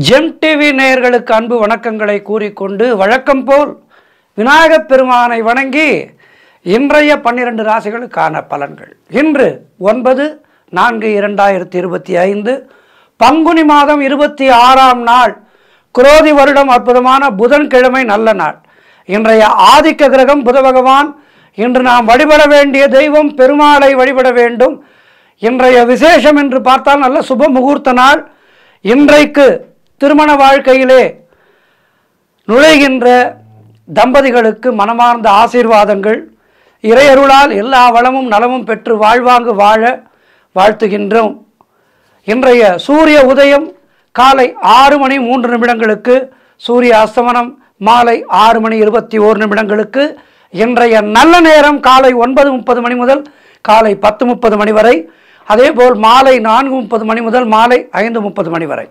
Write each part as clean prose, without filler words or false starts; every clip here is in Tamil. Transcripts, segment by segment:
ஜெம் டிவி நேயர்களுக்கு அன்பு வணக்கங்களை கூறிக்கொண்டு வழக்கம் போல் விநாயகப் பெருமானை வணங்கி இன்றைய 12 ராசிகளுக்கான பலன்கள். இன்று 9/4/2025 பங்குனி மாதம் 26ஆம் நாள் குரோதி வருடம் அற்புதமான புதன்கிழமை நல்ல நாள். இன்றைய ஆதிக்க கிரகம் புத பகவான். இன்று நாம் வழிபட வேண்டிய தெய்வம் பெருமாளை வழிபட வேண்டும். இன்றைய விசேஷம் என்று பார்த்தால் நல்ல சுப முகூர்த்த நாள். இன்றைக்கு திருமண வாழ்க்கையிலே நுழைகின்ற தம்பதிகளுக்கு மனமார்ந்த ஆசீர்வாதங்கள், இறையருளால் எல்லா வளமும் நலமும் பெற்று வாழ்வாங்கு வாழ வாழ்த்துகின்றோம். இன்றைய சூரிய உதயம் காலை 6:03 சூரிய அஸ்தமனம் மாலை 6:21 இன்றைய நல்ல நேரம் காலை 9:30 முதல் காலை 10:30 வரை. அதேபோல் மாலை 4:30 முதல் மாலை 5:30 வரை.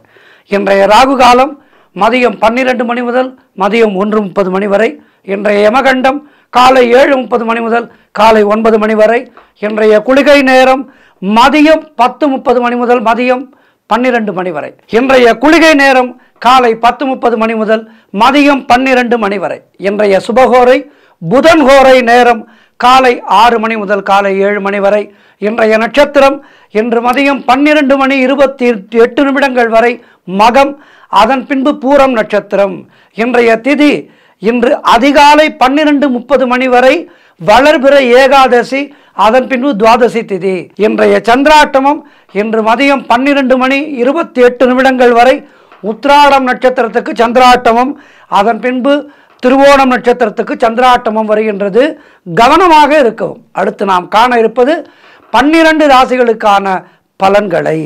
இன்றைய ராகு காலம் மதியம் 12 முதல் மதியம் 1:30 வரை. இன்றைய யமகண்டம் காலை 7:30 முதல் காலை 9 வரை. இன்றைய குளிகை நேரம் மதியம் 10:30 முதல் மதியம் 12 வரை. இன்றைய குளிகை நேரம் காலை 10:30 முதல் மதியம் 12 வரை. இன்றைய சுபகோரை புதன்கோரை நேரம் காலை 6 முதல் காலை 7 வரை. இன்றைய நட்சத்திரம் இன்று மதியம் 12:28 வரை மகம், அதன் பின்பு பூரம் நட்சத்திரம். இன்றைய திதி இன்று அதிகாலை 12:30 வரை வளர்பிற ஏகாதசி, அதன் பின்பு துவாதசி திதி. இன்றைய சந்திராட்டமம் இன்று மதியம் 12:28 வரை உத்திராடம் நட்சத்திரத்துக்கு சந்திராட்டமம், அதன் பின்பு திருவோணம் நட்சத்திரத்துக்கு சந்திராட்டமம் வருகின்றது. கவனமாக இருக்கவும். அடுத்து நாம் காண இருப்பது 12 ராசிகளுக்கான பலன்களை.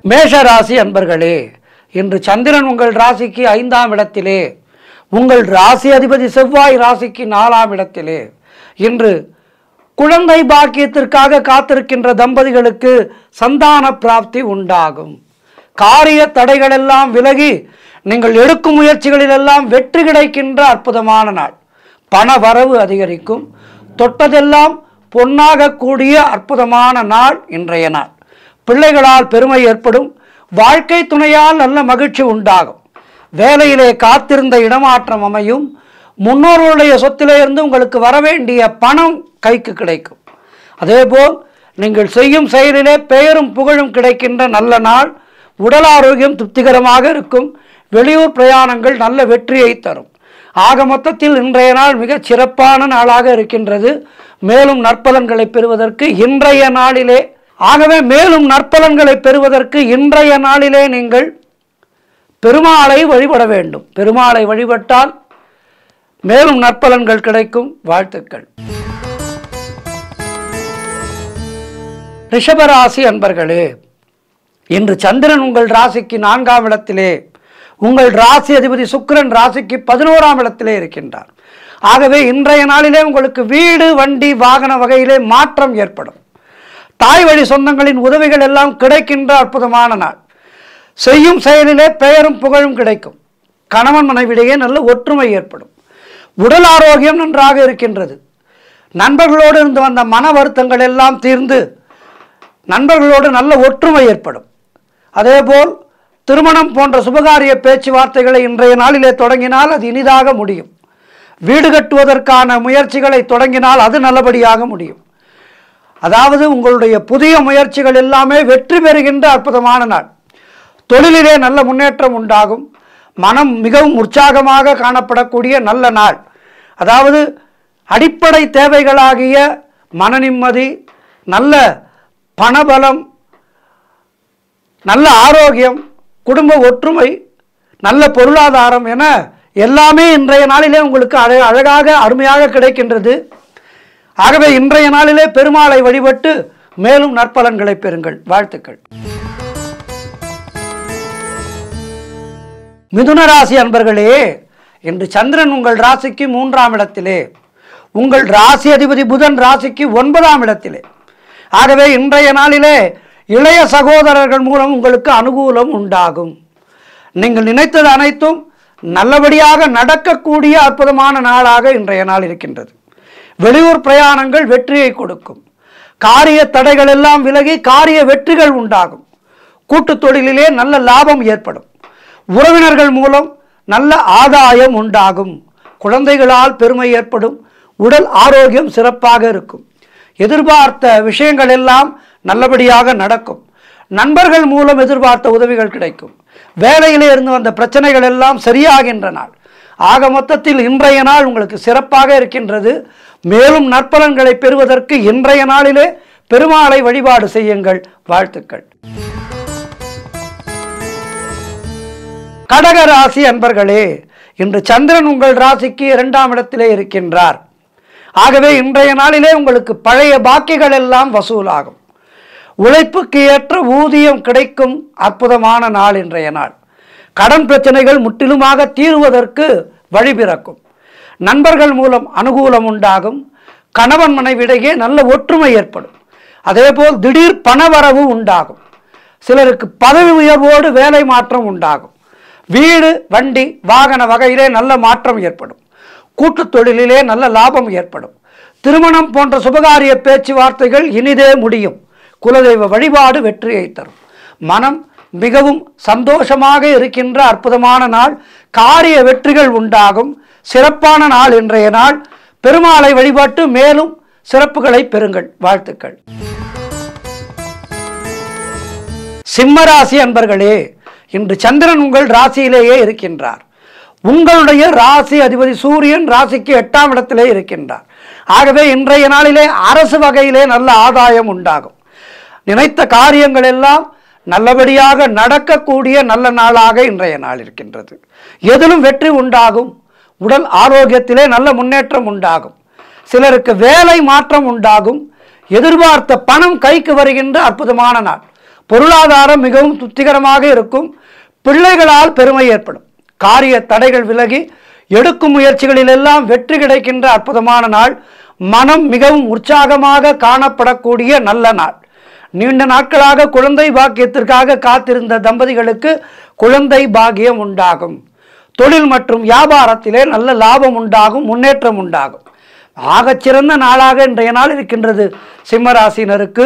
மேஷ ராசி அன்பர்களே, இன்று சந்திரன் உங்கள் ராசிக்கு 5ஆம் இடத்திலே, உங்கள் ராசி அதிபதி செவ்வாய் ராசிக்கு 4ஆம் இடத்திலே. இன்று குழந்தை பாக்கியத்திற்காக காத்திருக்கின்ற தம்பதிகளுக்கு சந்தான பிராப்தி உண்டாகும். காரிய தடைகள் எல்லாம் விலகி நீங்கள் எடுக்கும் முயற்சிகளிலெல்லாம் வெற்றி கிடைக்கின்ற அற்புதமான நாள். பண வரவு அதிகரிக்கும். தொட்டதெல்லாம் பொன்னாக கூடிய அற்புதமான நாள் இன்றைய நாள். பிள்ளைகளால் பெருமை ஏற்படும். வாழ்க்கை துணையால் நல்ல மகிழ்ச்சி உண்டாகும். வேலையிலே காத்திருந்த இடமாற்றம் அமையும். முன்னோர்களுடைய சொத்திலே இருந்து உங்களுக்கு வரவேண்டிய பணம் கைக்கு கிடைக்கும். அதேபோல் நீங்கள் செய்யும் செயலிலே பெயரும் புகழும் கிடைக்கின்ற நல்ல நாள். உடல் ஆரோக்கியம் திருப்திகரமாக இருக்கும். வெளியூர் பிரயாணங்கள் நல்ல வெற்றியை தரும். ஆக மொத்தத்தில் இன்றைய நாள் மிக சிறப்பான நாளாக இருக்கின்றது. மேலும் நற்பலன்களை பெறுவதற்கு இன்றைய நாளிலே இன்றைய நாளிலே நீங்கள் பெருமாளை வழிபட வேண்டும். பெருமாளை வழிபட்டால் மேலும் நற்பலன்கள் கிடைக்கும். வாழ்த்துக்கள். ரிஷபராசி அன்பர்களே, இன்று சந்திரன் உங்கள் ராசிக்கு 4ஆம் இடத்திலே, உங்கள் ராசி அதிபதி சுக்கிரன் ராசிக்கு 11ஆம் இடத்திலே இருக்கின்றார். ஆகவே இன்றைய நாளிலே உங்களுக்கு வீடு வண்டி வாகன வகையிலே மாற்றம் ஏற்படும். தாய் வழி சொந்தங்களின் உதவிகள் எல்லாம் கிடைக்கின்ற அற்புதமான நாள். செய்யும் செயலிலே பெயரும் புகழும் கிடைக்கும். கணவன் மனைவிடையே நல்ல ஒற்றுமை ஏற்படும். உடல் ஆரோக்கியம் நன்றாக இருக்கின்றது. நண்பர்களோடு இருந்து வந்த மன வருத்தங்கள் எல்லாம் தீர்ந்து நண்பர்களோடு நல்ல ஒற்றுமை ஏற்படும். அதேபோல் திருமணம் போன்ற சுபகாரிய பேச்சுவார்த்தைகளை இன்றைய நாளிலே தொடங்கினால் அது இனிதாக முடியும். வீடு கட்டுவதற்கான முயற்சிகளை தொடங்கினால் அது நல்லபடியாக முடியும். அதாவது உங்களுடைய புதிய முயற்சிகள் எல்லாமே வெற்றி பெறுகின்ற அற்புதமான நாள். தொழிலிலே நல்ல முன்னேற்றம் உண்டாகும். மனம் மிகவும் உற்சாகமாக காணப்படக்கூடிய நல்ல நாள். அதாவது அடிப்படை தேவைகளாகிய மன நிம்மதி, நல்ல பணபலம், நல்ல ஆரோக்கியம், குடும்ப ஒற்றுமை, நல்ல பொருளாதாரம் என எல்லாமே இன்றைய நாளிலே உங்களுக்கு அழகாக அருமையாக கிடைக்கின்றது. ஆகவே இன்றைய நாளிலே பெருமாளை வழிபட்டு மேலும் நற்பலன்களை பெறுங்கள். வாழ்த்துக்கள். மிதுன ராசி அன்பர்களே, இன்று சந்திரன் உங்கள் ராசிக்கு 3ஆம் இடத்திலே, உங்கள் ராசி அதிபதி புதன் ராசிக்கு 9ஆம் இடத்திலே. ஆகவே இன்றைய நாளிலே இளைய சகோதரர்கள் மூலம் உங்களுக்கு அனுகூலம் உண்டாகும். நீங்கள் நினைத்தது அனைத்தும் நல்லபடியாக நடக்கக்கூடிய அற்புதமான நாளாக இன்றைய நாள் இருக்கின்றது. வெளியூர் பிரயாணங்கள் வெற்றியை கொடுக்கும். காரிய தடைகள் எல்லாம் விலகி காரிய வெற்றிகள் உண்டாகும். கூட்டு தொழிலிலே நல்ல லாபம் ஏற்படும். உறவினர்கள் மூலம் நல்ல ஆதாயம் உண்டாகும். குழந்தைகளால் பெருமை ஏற்படும். உடல் ஆரோக்கியம் சிறப்பாக இருக்கும். எதிர்பார்த்த விஷயங்கள் எல்லாம் நல்லபடியாக நடக்கும். நண்பர்கள் மூலம் எதிர்பார்த்த உதவிகள் கிடைக்கும். வேலையிலே இருந்து வந்த பிரச்சனைகள் எல்லாம் சரியாகின்ற நாள். ஆக மொத்தத்தில் இன்றைய நாள் உங்களுக்கு சிறப்பாக இருக்கின்றது. மேலும் நற்பலன்களை பெறுவதற்கு இன்றைய நாளிலே பெருமாளை வழிபாடு செய்யுங்கள். வாழ்த்துக்கள். கடக ராசி அன்பர்களே, இன்று சந்திரன் உங்கள் ராசிக்கு 2ஆம் இடத்திலே இருக்கின்றார். ஆகவே இன்றைய நாளிலே உங்களுக்கு பழைய பாக்கிகள் எல்லாம் வசூலாகும். உழைப்புக்கு ஏற்ற ஊதியம் கிடைக்கும் அற்புதமான நாள் இன்றைய நாள். கடன் பிரச்சனைகள் முற்றிலுமாக தீர்வதற்கு வழிபிறக்கும். நண்பர்கள் மூலம் அனுகூலம் உண்டாகும். கணவன் மனைவிடையே நல்ல ஒற்றுமை ஏற்படும். அதேபோல் திடீர் பணவரவு உண்டாகும். சிலருக்கு பதவி உயர்வோடு வேலை மாற்றம் உண்டாகும். வீடு வண்டி வாகன வகையிலே நல்ல மாற்றம் ஏற்படும். கூட்டு தொழிலிலே நல்ல லாபம் ஏற்படும். திருமணம் போன்ற சுபகாரிய பேச்சுவார்த்தைகள் இனிதே முடியும். குலதெய்வ வழிபாடு வெற்றியை தரும். மனம் மிகவும் சந்தோஷமாக இருக்கின்ற அற்புதமான நாள். காரிய வெற்றிகள் உண்டாகும். சிறப்பான நாள் இன்றைய நாள். பெருமாளை வழிபாட்டு மேலும் சிறப்புகளை பெறுங்கள். வாழ்த்துக்கள். சிம்மராசி அன்பர்களே, இன்று சந்திரன் உங்கள் ராசியிலேயே இருக்கின்றார். உங்களுடைய ராசி அதிபதி சூரியன் ராசிக்கு 8ஆம் இடத்திலே இருக்கின்றார். ஆகவே இன்றைய நாளிலே அரசு வகையிலே நல்ல ஆதாயம் உண்டாகும். நினைத்த காரியங்கள் எல்லாம் நல்லபடியாக நடக்கக்கூடிய நல்ல நாளாக இன்றைய நாள் இருக்கின்றது. எதிலும் வெற்றி உண்டாகும். உடல் ஆரோக்கியத்திலே நல்ல முன்னேற்றம் உண்டாகும். சிலருக்கு வேலை மாற்றம் உண்டாகும். எதிர்பார்த்த பணம் கைக்கு வருகின்ற அற்புதமான நாள். பொருளாதாரம் மிகவும் திருப்திகரமாக இருக்கும். பிள்ளைகளால் பெருமை ஏற்படும். காரிய தடைகள் விலகி எடுக்கும் முயற்சிகளில் எல்லாம் வெற்றி கிடைக்கின்ற அற்புதமான நாள். மனம் மிகவும் உற்சாகமாக காணப்படக்கூடிய நல்ல நாள். நீண்ட நாட்களாக குழந்தை பாக்கியத்திற்காக காத்திருந்த தம்பதிகளுக்கு குழந்தை பாக்கியம் உண்டாகும். தொழில் மற்றும் வியாபாரத்திலே நல்ல லாபம் உண்டாகும். முன்னேற்றம் உண்டாகும். ஆகச்சிறந்த நாளாக இன்றைய நாள் இருக்கின்றது சிம்மராசினருக்கு.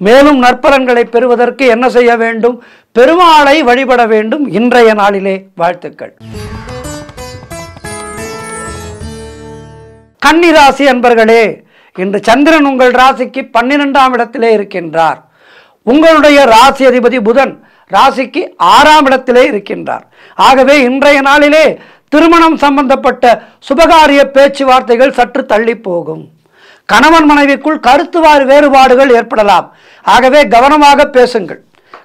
மேலும் நற்பலன்களை பெறுவதற்கு என்ன செய்ய வேண்டும்? பெருமாளை வழிபட வேண்டும் இன்றைய நாளிலே. வாழ்த்துக்கள். கன்னிராசி அன்பர்களே, இன்று சந்திரன் உங்கள் ராசிக்கு 12ஆம் இடத்திலே இருக்கின்றார். உங்களுடைய ராசி அதிபதி புதன் ராசிக்கு 6ஆம் இடத்திலே இருக்கின்றார். ஆகவே இன்றைய நாளிலே திருமணம் சம்பந்தப்பட்ட சுபகாரிய பேச்சுவார்த்தைகள் சற்று தள்ளி போகும். கணவன் மனைவிக்குள் கருத்து வேறுபாடுகள் ஏற்படலாம். ஆகவே கவனமாக பேசுங்கள்.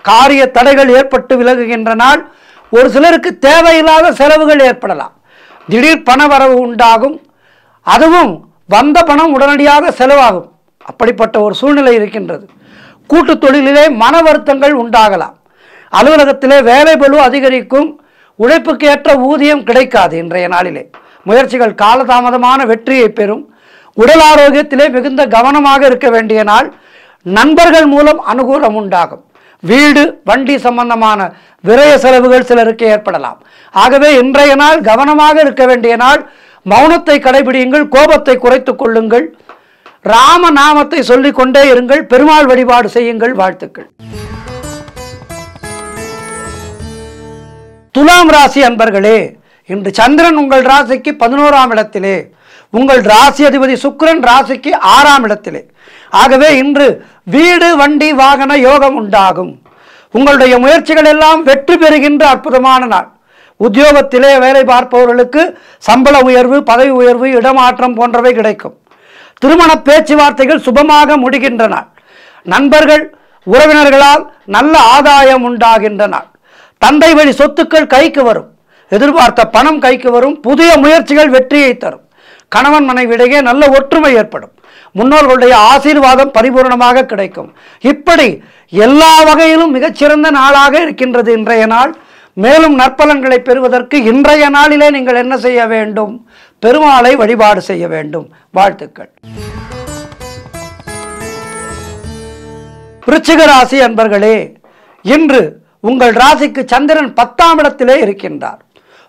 காரிய தடைகள் ஏற்பட்டு விலகுகின்ற நாள். ஒரு சிலருக்கு தேவையில்லாத செலவுகள் ஏற்படலாம். திடீர் பண வரவு உண்டாகும். அதுவும் வந்த பணம் உடனடியாக செலவாகும். அப்படிப்பட்ட ஒரு சூழ்நிலை இருக்கின்றது. கூட்டு தொழிலிலே மன வருத்தங்கள் உண்டாகலாம். அலுவலகத்திலே வேலை பளு அதிகரிக்கும். உழைப்புக்கு ஏற்ற ஊதியம் கிடைக்காது இன்றைய நாளிலே. முயற்சிகள் காலதாமதமான வெற்றியை பெறும். உடல் ஆரோக்கியத்திலே மிகுந்த கவனமாக இருக்க வேண்டிய நாள். நண்பர்கள் மூலம் அனுகூலம் உண்டாகும். வீடு வண்டி சம்பந்தமான விரய செலவுகள் சிலருக்கு ஏற்படலாம். ஆகவே இன்றைய நாள் கவனமாக இருக்க வேண்டிய நாள். மௌனத்தை கடைபிடியுங்கள். கோபத்தை குறைத்துக் கொள்ளுங்கள். ராம நாமத்தை சொல்லிக் கொண்டே இருங்கள். பெருமாள் வழிபாடு செய்யுங்கள். வாழ்த்துக்கள். துலாம் ராசி அன்பர்களே, இன்று சந்திரன் உங்கள் ராசிக்கு 11ஆம் இடத்திலே, உங்கள் ராசி அதிபதி சுக்கிரன் ராசிக்கு 6ஆம் இடத்திலே. ஆகவே இன்று வீடு வண்டி வாகன யோகம் உண்டாகும். உங்களுடைய முயற்சிகள் எல்லாம் வெற்றி பெறுகின்ற அற்புதமான நாள். உத்தியோகத்திலே வேலை பார்ப்பவர்களுக்கு சம்பள உயர்வு, பதவி உயர்வு, இடமாற்றம் போன்றவை கிடைக்கும். திருமண பேச்சுவார்த்தைகள் சுபமாக முடிகின்ற நாள். நண்பர்கள் உறவினர்களால் நல்ல ஆதாயம் உண்டாகின்ற நாள். தந்தை வழி சொத்துக்கள் கைக்கு வரும். எதிர்பார்த்த பணம் கைக்கு வரும். புதிய முயற்சிகள் வெற்றியை தரும். கணவன் மனைவிடையே நல்ல ஒற்றுமை ஏற்படும். முன்னோர்களுடைய ஆசீர்வாதம் பரிபூர்ணமாக கிடைக்கும். இப்படி எல்லா வகையிலும் மிகச்சிறந்த நாளாக இருக்கின்றது இன்றைய நாள். மேலும் நற்பலன்களை பெறுவதற்கு இன்றைய நாளிலே நீங்கள் என்ன செய்ய வேண்டும்? பெருமாளை வழிபாடு செய்ய வேண்டும். வாழ்த்துக்கள். விருச்சிக ராசி அன்பர்களே, இன்று உங்கள் ராசிக்கு சந்திரன் 10ஆம் இடத்திலே இருக்கின்றார்.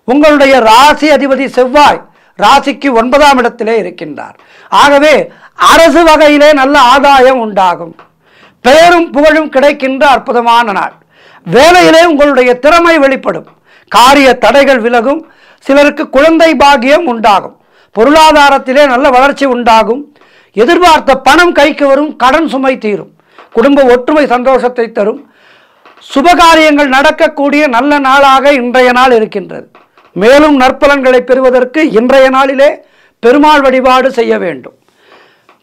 உங்களுடைய ராசி அதிபதி செவ்வாய் ராசிக்கு 9ஆம் இடத்திலே இருக்கின்றார். ஆகவே அரசு வகையிலே நல்ல ஆதாயம் உண்டாகும். பெயரும் புகழும் கிடைக்கின்ற அற்புதமான நாள். வேலையிலே உங்களுடைய திறமை வெளிப்படும். காரிய தடைகள் விலகும். சிலருக்கு குழந்தை பாக்கியம் உண்டாகும். பொருளாதாரத்திலே நல்ல வளர்ச்சி உண்டாகும். எதிர்பார்த்த பணம் கைக்கு வரும். கடன் சுமை தீரும். குடும்ப ஒற்றுமை சந்தோஷத்தை தரும். சுபகாரியங்கள் நடக்கக்கூடிய நல்ல நாளாக இன்றைய நாள் இருக்கின்றது. மேலும் நற்பலன்களை பெறுவதற்கு இன்றைய நாளிலே பெருமாள் வழிபாடு செய்ய வேண்டும்.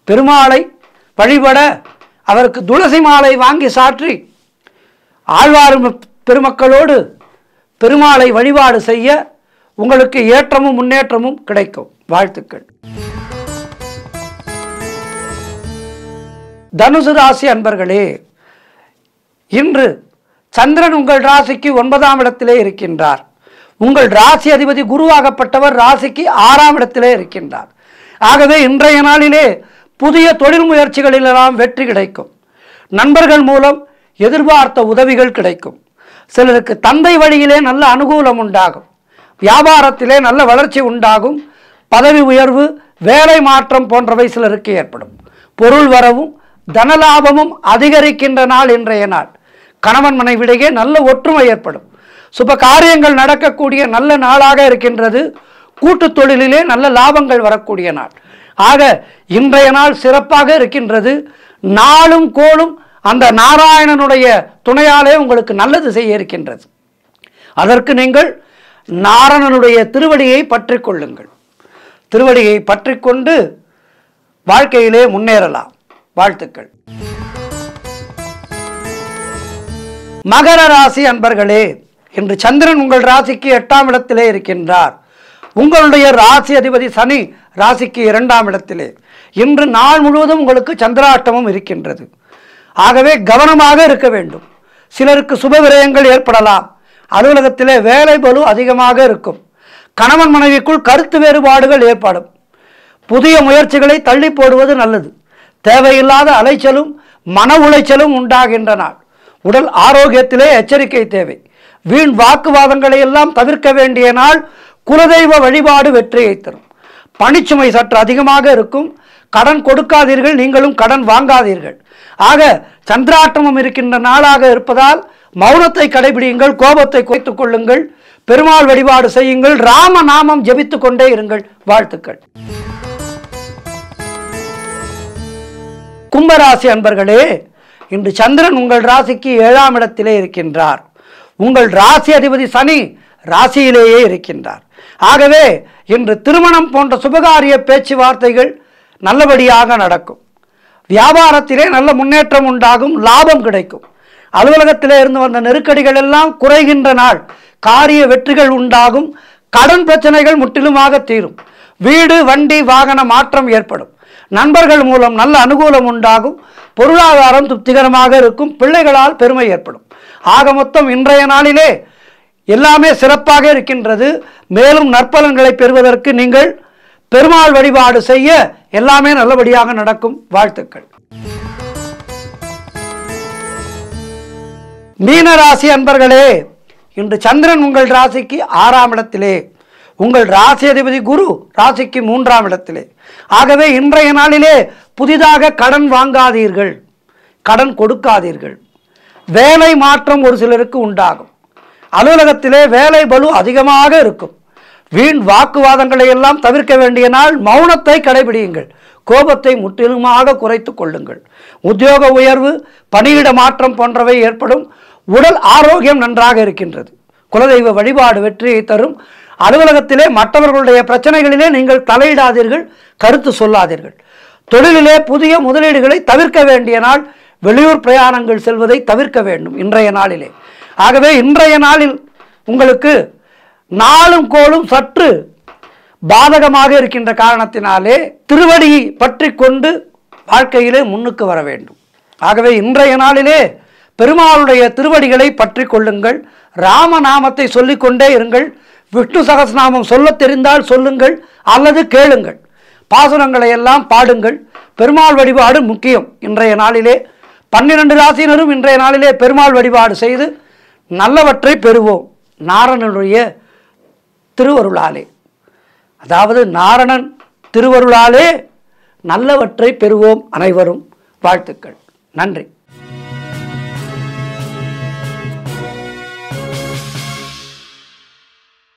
பெருமாளை வழிபட அவருக்கு துளசி மாலை வாங்கி சாற்றி ஆழ்வார் பெருமக்களோடு பெருமாளை வழிபாடு செய்ய உங்களுக்கு ஏற்றமும் முன்னேற்றமும் கிடைக்கும். வாழ்த்துக்கள். தனுசு ராசி அன்பர்களே, இன்று சந்திரன் உங்கள் ராசிக்கு 9ஆம் இடத்திலே இருக்கின்றார். உங்கள் ராசி அதிபதி குருவாகப்பட்டவர் ராசிக்கு 6ஆம் இடத்திலே இருக்கின்றார். ஆகவே இன்றைய நாளிலே புதிய தொழில் முயற்சிகளிலெல்லாம் வெற்றி கிடைக்கும். நண்பர்கள் மூலம் எதிர்பார்த்த உதவிகள் கிடைக்கும். சிலருக்கு தந்தை வழியிலே நல்ல அனுகூலம் உண்டாகும். வியாபாரத்திலே நல்ல வளர்ச்சி உண்டாகும். பதவி உயர்வு, வேலை மாற்றம் போன்றவை சிலருக்கு ஏற்படும். பொருள் வரவும் தனலாபமும் அதிகரிக்கின்ற நாள் இன்றைய நாள். கணவன் மனைவிடையே நல்ல ஒற்றுமை ஏற்படும். சுப காரியங்கள் நடக்கக்கூடிய நல்ல நாளாக இருக்கின்றது. கூட்டு தொழிலிலே நல்ல லாபங்கள் வரக்கூடிய நாள். ஆக இன்றைய நாள் சிறப்பாக இருக்கின்றது. நாளும் கோளும் அந்த நாராயணனுடைய துணையாலே உங்களுக்கு நல்லது செய்ய இருக்கின்றது. அதற்கு நீங்கள் நாராயணனுடைய திருவடியை பற்றி கொள்ளுங்கள். திருவடியை பற்றி கொண்டு வாழ்க்கையிலே முன்னேறலாம். வாழ்த்துக்கள். மகர ராசி அன்பர்களே, இன்று சந்திரன் உங்கள் ராசிக்கு 8ஆம் இடத்திலே இருக்கின்றார். உங்களுடைய ராசி அதிபதி சனி ராசிக்கு 2ஆம் இடத்திலே. இன்று நாள் முழுவதும் உங்களுக்கு சந்திராஷ்டமம் இருக்கின்றது. ஆகவே கவனமாக இருக்க வேண்டும். சிலருக்கு சுப விரயங்கள் ஏற்படலாம். அலுவலகத்திலே வேலை பளு அதிகமாக இருக்கும். கணவன் மனைவிக்குள் கருத்து வேறுபாடுகள் ஏற்படும். புதிய முயற்சிகளை தள்ளி போடுவது நல்லது. தேவையில்லாத அலைச்சலும் மன உளைச்சலும் உண்டாகின்ற நாள். உடல் ஆரோக்கியத்திலே எச்சரிக்கை தேவை. வீண் வாக்குவாதங்களை எல்லாம் தவிர்க்க வேண்டிய நாள். குலதெய்வ வழிபாடு வெற்றியை தரும். பணிச்சுமை சற்று அதிகமாக இருக்கும். கடன் கொடுக்காதீர்கள், நீங்களும் கடன் வாங்காதீர்கள். ஆக சந்திராஷ்டமம் இருக்கின்ற நாளாக இருப்பதால் மௌனத்தை கடைபிடியுங்கள். கோபத்தை குறைத்துக் கொள்ளுங்கள். பெருமாள் வழிபாடு செய்யுங்கள். ராம நாமம் ஜபித்துக் கொண்டே இருங்கள். வாழ்த்துக்கள். கும்பராசி அன்பர்களே, இன்று சந்திரன் உங்கள் ராசிக்கு 7ஆம் இடத்திலே இருக்கின்றார். உங்கள் ராசி அதிபதி சனி ராசியிலேயே இருக்கின்றார். ஆகவே இன்று திருமணம் போன்ற சுபகாரிய பேச்சுவார்த்தைகள் நல்லபடியாக நடக்கும். வியாபாரத்திலே நல்ல முன்னேற்றம் உண்டாகும். லாபம் கிடைக்கும். அலுவலகத்திலே இருந்து வந்த நெருக்கடிகள் எல்லாம் குறைகின்ற நாள். காரிய வெற்றிகள் உண்டாகும். கடன் பிரச்சனைகள் முற்றிலுமாக தீரும். வீடு வண்டி வாகன மாற்றம் ஏற்படும். நண்பர்கள் மூலம் நல்ல அனுகூலம் உண்டாகும். பொருளாதாரம் திருப்திகரமாக இருக்கும். பிள்ளைகளால் பெருமை ஏற்படும். ஆக மொத்தம் இன்றைய நாளிலே எல்லாமே சிறப்பாக இருக்கின்றது. மேலும் நற்பலன்களை பெறுவதற்கு நீங்கள் பெருமாள் வழிபாடு செய்ய எல்லாமே நல்லபடியாக நடக்கும். வாழ்த்துக்கள். மீனராசி அன்பர்களே, இன்று சந்திரன் உங்கள் ராசிக்கு 6ஆம் இடத்திலே. உங்கள் ராசி அதிபதி குரு ராசிக்கு 3ஆம் இடத்திலே. ஆகவே இன்றைய நாளிலே புதிதாக கடன் வாங்காதீர்கள், கடன் கொடுக்காதீர்கள். வேலை மாற்றம் ஒரு சிலருக்கு உண்டாகும். அலுவலகத்திலே வேலை பளு அதிகமாக இருக்கும். வீண் வாக்குவாதங்களை எல்லாம் தவிர்க்க வேண்டிய நாள். மௌனத்தை கடைபிடியுங்கள். கோபத்தை முற்றிலுமாக குறைத்து கொள்ளுங்கள். உத்தியோக உயர்வு, பணியிட மாற்றம் போன்றவை ஏற்படும். உடல் ஆரோக்கியம் நன்றாக இருக்கின்றது. குலதெய்வ வழிபாடு வெற்றியை தரும். அலுவலகத்திலே மற்றவர்களுடைய பிரச்சனைகளிலே நீங்கள் தலையிடாதீர்கள், கருத்து சொல்லாதீர்கள். தொழிலிலே புதிய முதலீடுகளை தவிர்க்க வேண்டிய நாள். வெளியூர் பிரயாணங்கள் செல்வதை தவிர்க்க வேண்டும் இன்றைய நாளிலே. ஆகவே இன்றைய நாளில் உங்களுக்கு நாளும் கோளும் சற்று பாதகமாக இருக்கின்ற காரணத்தினாலே திருவடியை பற்றி கொண்டு வாழ்க்கையிலே முன்னுக்கு வர வேண்டும். ஆகவே இன்றைய நாளிலே பெருமாளுடைய திருவடிகளை பற்றி கொள்ளுங்கள். ராமநாமத்தை சொல்லிக்கொண்டே இருங்கள். விஷ்ணு சகஸ்ரநாமம் சொல்ல தெரிந்தால் சொல்லுங்கள் அல்லது கேளுங்கள். பாசுரங்களை எல்லாம் பாடுங்கள். பெருமாள் வழிபாடு முக்கியம். இன்றைய நாளிலே 12 ராசியினரும் இன்றைய நாளிலே பெருமாள் வழிபாடு செய்து நல்லவற்றை பெறுவோம். நாரணனுடைய திருவருளாலே, அதாவது நாரணன் திருவருளாலே நல்லவற்றை பெறுவோம் அனைவரும். வாழ்த்துக்கள். நன்றி.